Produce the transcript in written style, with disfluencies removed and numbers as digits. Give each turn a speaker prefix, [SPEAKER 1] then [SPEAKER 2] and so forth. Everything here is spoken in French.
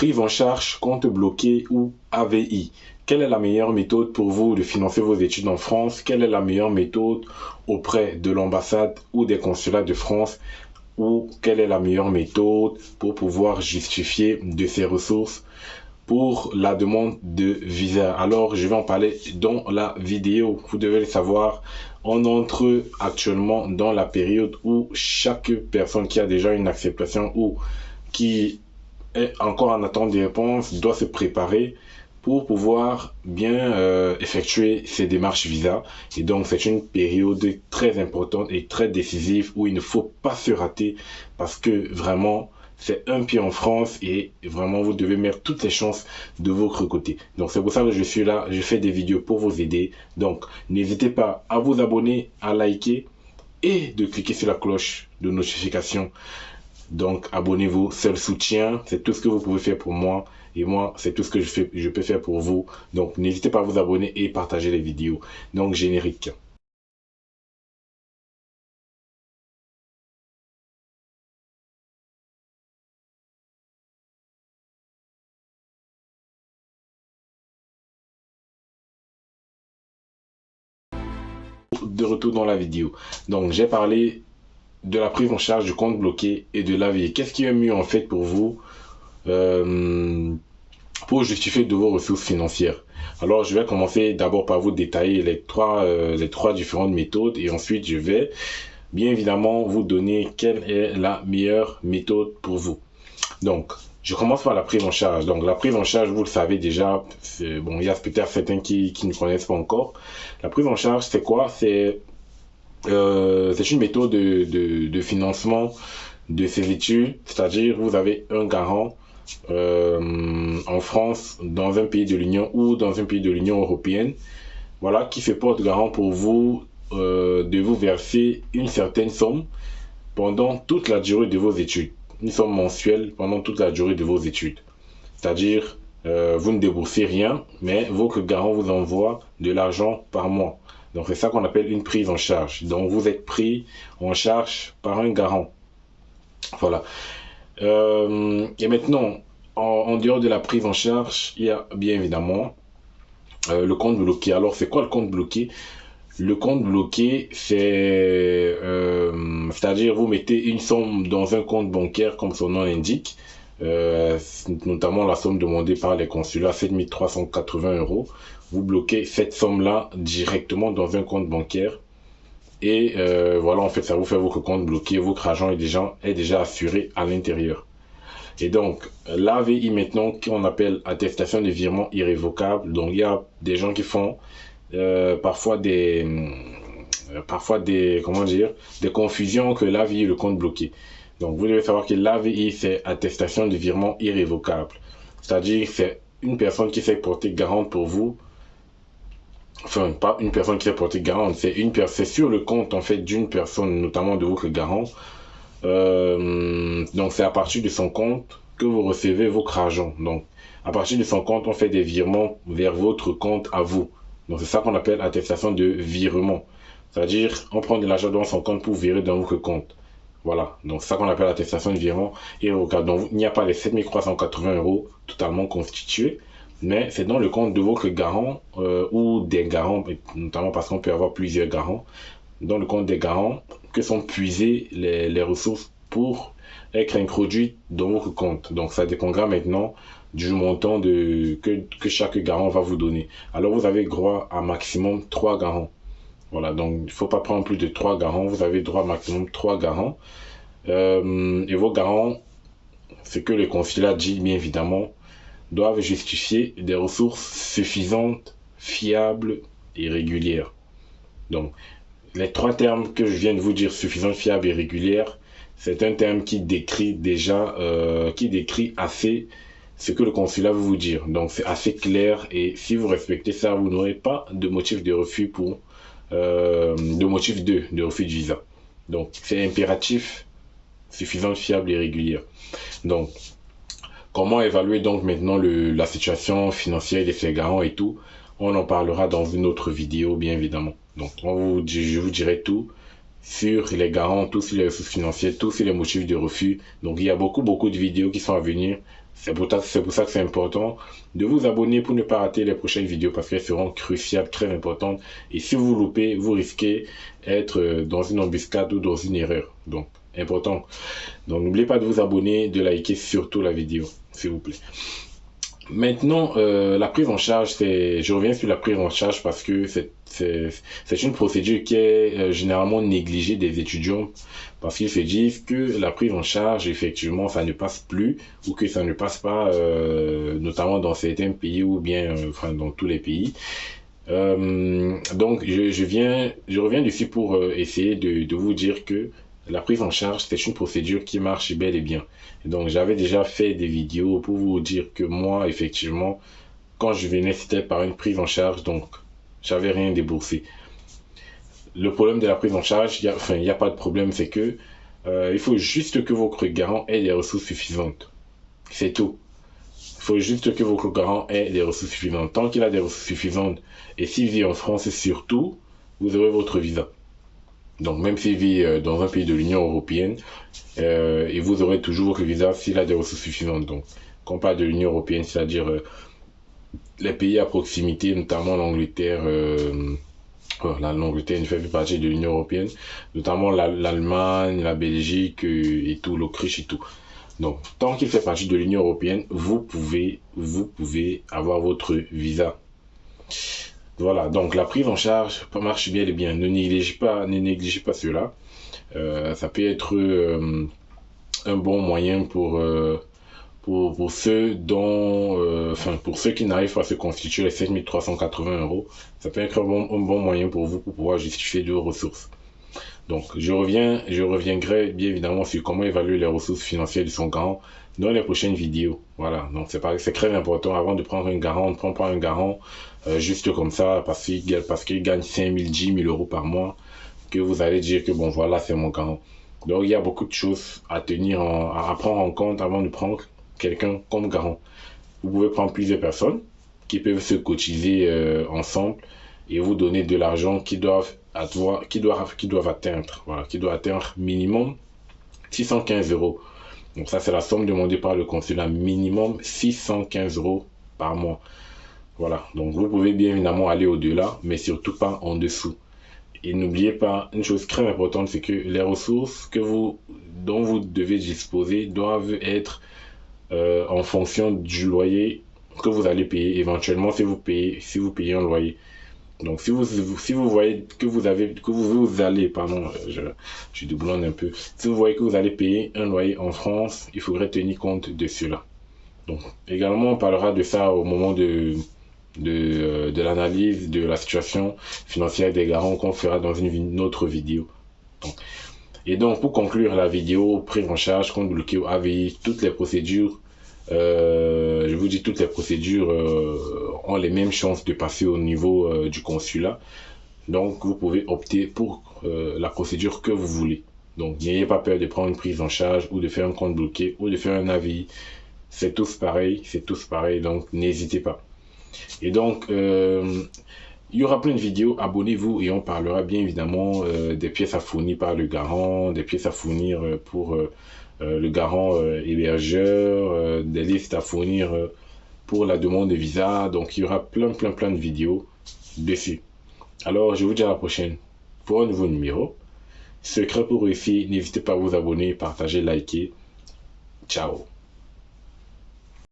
[SPEAKER 1] Prise en charge, compte bloqué ou AVI. Quelle est la meilleure méthode pour vous de financer vos études en France? Quelle est la meilleure méthode auprès de l'ambassade ou des consulats de France? Ou quelle est la meilleure méthode pour pouvoir justifier de ces ressources pour la demande de visa? Alors, je vais en parler dans la vidéo. Vous devez le savoir, on entre actuellement dans la période où chaque personne qui a déjà une acceptation ou qui est encore en attente des réponses doit se préparer pour pouvoir bien effectuer ses démarches visa. Et donc, c'est une période très importante et très décisive où il ne faut pas se rater parce que vraiment, c'est un pied en France et vraiment, vous devez mettre toutes les chances de votre côté. Donc, c'est pour ça que je suis là. Je fais des vidéos pour vous aider. Donc, n'hésitez pas à vous abonner, à liker et de cliquer sur la cloche de notification. Donc, abonnez-vous, c'est le soutien, c'est tout ce que vous pouvez faire pour moi. Et moi, c'est tout ce que je peux faire pour vous. Donc, n'hésitez pas à vous abonner et partager les vidéos. Donc, générique. De retour dans la vidéo. Donc, j'ai parlé de la prise en charge du compte bloqué et de l'AVI. Qu'est-ce qui est mieux en fait pour vous pour justifier de vos ressources financières? Alors, je vais commencer d'abord par vous détailler les trois différentes méthodes et ensuite je vais bien évidemment vous donner quelle est la meilleure méthode pour vous. Donc, je commence par la prise en charge. Donc, la prise en charge, vous le savez déjà, bon, il y a peut-être certains qui ne connaissent pas encore. La prise en charge, c'est quoi? C'est une méthode de financement de ces études, c'est-à-dire vous avez un garant en France, dans un pays de l'Union ou dans un pays de l'Union européenne, voilà, qui se porte garant pour vous de vous verser une certaine somme pendant toute la durée de vos études, une somme mensuelle pendant toute la durée de vos études. C'est-à-dire, vous ne déboursez rien, mais votre garant vous envoie de l'argent par mois. Donc, c'est ça qu'on appelle une prise en charge. Donc, vous êtes pris en charge par un garant. Voilà. Et maintenant, en dehors de la prise en charge, il y a bien évidemment le compte bloqué. Alors, c'est quoi le compte bloqué? Le compte bloqué, c'est-à-dire vous mettez une somme dans un compte bancaire comme son nom l'indique, notamment la somme demandée par les consulats, 7 380 €. Vous bloquez cette somme-là directement dans un compte bancaire. Et voilà, en fait, ça vous fait votre compte bloqué, votre argent est déjà assuré à l'intérieur. Et donc, l'AVI maintenant, qu'on appelle attestation de virement irrévocable. Donc, il y a des gens qui font parfois des comment dire, des confusions que l'AVI est le compte bloqué. Donc, vous devez savoir que l'AVI, c'est attestation de virement irrévocable. C'est-à-dire, c'est une personne qui s'est portée garante pour vous. Enfin, pas une personne qui s'est portée garante, c'est sur le compte en fait d'une personne, notamment de votre garant. Donc c'est à partir de son compte que vous recevez votre argent. Donc à partir de son compte, on fait des virements vers votre compte à vous. Donc c'est ça qu'on appelle attestation de virement. C'est-à-dire on prend de l'argent dans son compte pour virer dans votre compte. Voilà, donc c'est ça qu'on appelle attestation de virement irrévocable. Donc il n'y a pas les 7 380 € totalement constitués, mais c'est dans le compte de votre garant ou des garants, notamment parce qu'on peut avoir plusieurs garants, dans le compte des garants que sont puisées les ressources pour être introduites dans votre compte. Donc ça dépendra maintenant du montant que chaque garant va vous donner. Alors vous avez droit à maximum 3 garants. Voilà, donc il ne faut pas prendre plus de 3 garants, vous avez droit à maximum 3 garants. Et vos garants, ce que le consulat dit bien évidemment, doivent justifier des ressources suffisantes, fiables et régulières. Donc, les 3 termes que je viens de vous dire, suffisante, fiable et régulière, c'est un terme qui décrit déjà, qui décrit assez ce que le consulat veut vous dire. Donc, c'est assez clair et si vous respectez ça, vous n'aurez pas de motif de refus de motif de refus de visa. Donc, c'est impératif, suffisante, fiable et régulière. Donc, comment évaluer donc maintenant la situation financière de ces garants et tout? On en parlera dans une autre vidéo, bien évidemment. Donc, je vous dirai tout sur les garants, tout sur les ressources financières, tout sur les motifs de refus. Donc, il y a beaucoup de vidéos qui sont à venir C'est pour ça que c'est important de vous abonner pour ne pas rater les prochaines vidéos parce qu'elles seront cruciales, très importantes. Et si vous loupez, vous risquez d'être dans une embuscade ou dans une erreur. Donc, important. Donc, n'oubliez pas de vous abonner, de liker surtout la vidéo, s'il vous plaît. Maintenant, la prise en charge, je reviens sur la prise en charge parce que c'est une procédure qui est généralement négligée des étudiants parce qu'ils se disent que la prise en charge, effectivement, ça ne passe plus ou que ça ne passe pas, notamment dans certains pays ou bien enfin, dans tous les pays. Donc, je reviens dessus pour essayer de vous dire que la prise en charge, c'est une procédure qui marche bel et bien. Et donc, j'avais déjà fait des vidéos pour vous dire que moi, effectivement, quand je venais, c'était par une prise en charge, donc j'avais rien déboursé. Le problème de la prise en charge, il n'y a pas de problème, c'est que il faut juste que votre garant ait des ressources suffisantes. C'est tout. Il faut juste que votre garant ait des ressources suffisantes. Tant qu'il a des ressources suffisantes, et s'il vit en France surtout, vous aurez votre visa. Donc même s'il vit dans un pays de l'Union européenne, et vous aurez toujours votre visa s'il a des ressources suffisantes. Donc, quand on parle de l'Union européenne, c'est-à-dire les pays à proximité, notamment l'Angleterre, l'Angleterre ne fait plus partie de l'Union européenne, notamment l'Allemagne, la Belgique et tout, l'Autriche et tout. Donc, tant qu'il fait partie de l'Union européenne, vous pouvez avoir votre visa. Voilà, donc la prise en charge marche bien et bien. Ne négligez pas cela. Ça peut être un bon moyen pour ceux pour ceux qui n'arrivent pas à se constituer les 7380 €. Ça peut être un bon moyen pour vous pour pouvoir justifier de vos ressources. Donc, je reviendrai bien évidemment sur comment évaluer les ressources financières de son garant dans les prochaines vidéos. Voilà, donc c'est très important. Avant de prendre un garant, on ne prend pas un garant juste comme ça parce qu'il gagne 5000, 10 000 € par mois que vous allez dire que bon voilà, c'est mon garant. Donc, il y a beaucoup de choses à prendre en compte avant de prendre quelqu'un comme garant. Vous pouvez prendre plusieurs personnes qui peuvent se cotiser ensemble et vous donner de l'argent qui doivent atteindre, voilà, qui doit atteindre minimum 615 €. Donc ça, c'est la somme demandée par le consulat, minimum 615 € par mois. Voilà, donc vous pouvez bien évidemment aller au-delà, mais surtout pas en dessous. Et n'oubliez pas, une chose très importante, c'est que les ressources dont vous devez disposer doivent être en fonction du loyer que vous allez payer, éventuellement si vous payez un loyer. Donc si vous voyez que vous allez, pardon, je doublonne un peu. Si vous voyez que vous allez payer un loyer en France, il faudrait tenir compte de cela. Donc également, on parlera de ça au moment de l'analyse de la situation financière des garants qu'on fera dans une autre vidéo. Et donc, pour conclure la vidéo, prise en charge, compte bloqué ou AVI, toutes les procédures, je vous dis, toutes les procédures ont les mêmes chances de passer au niveau du consulat. Donc, vous pouvez opter pour la procédure que vous voulez. Donc, n'ayez pas peur de prendre une prise en charge ou de faire un compte bloqué ou de faire un AVI. C'est tous pareil, donc n'hésitez pas. Et donc, il y aura plein de vidéos, abonnez-vous et on parlera bien évidemment des pièces à fournir par le garant, des pièces à fournir pour le garant hébergeur, des listes à fournir pour la demande de visa. Donc, il y aura plein de vidéos dessus. Alors, je vous dis à la prochaine pour un nouveau numéro. Secret pour réussir, n'hésitez pas à vous abonner, partager, liker. Ciao.